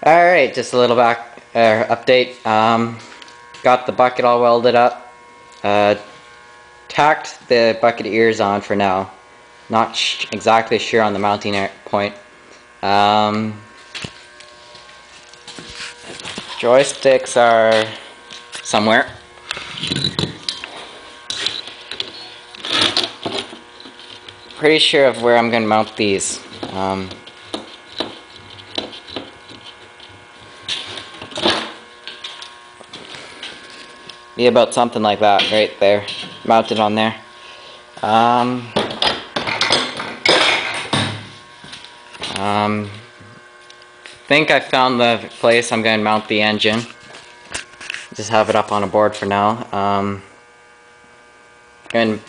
Alright, just a little update. Got the bucket all welded up. Tacked the bucket ears on for now. Not exactly sure on the mounting point. Joysticks are somewhere. Pretty sure of where I'm going to mount these. Be about something like that right there, mounted on there. Think I found the place I'm going to mount the engine. Just have it up on a board for now. And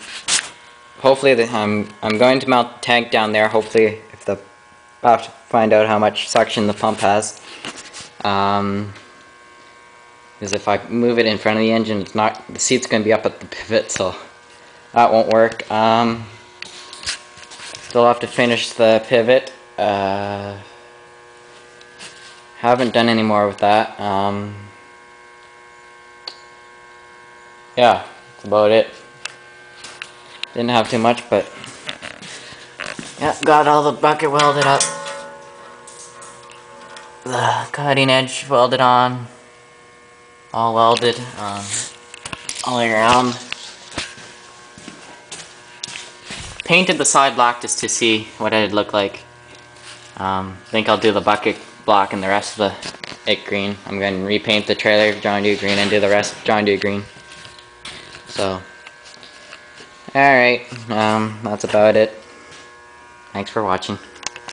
hopefully I'm going to mount the tank down there. Hopefully, I'll have to find out how much suction the pump has. Because if I move it in front of the engine, the seat's going to be up at the pivot, so that won't work. Still have to finish the pivot. Haven't done any more with that. Yeah, that's about it. Didn't have too much, but yeah, got all the bucket welded up. The cutting edge welded on. All welded, all the way around. Painted the side black just to see what it'd look like. Think I'll do the bucket black and the rest of it green. I'm going to repaint the trailer John Deere green and do the rest John Deere green. So, alright, that's about it. Thanks for watching.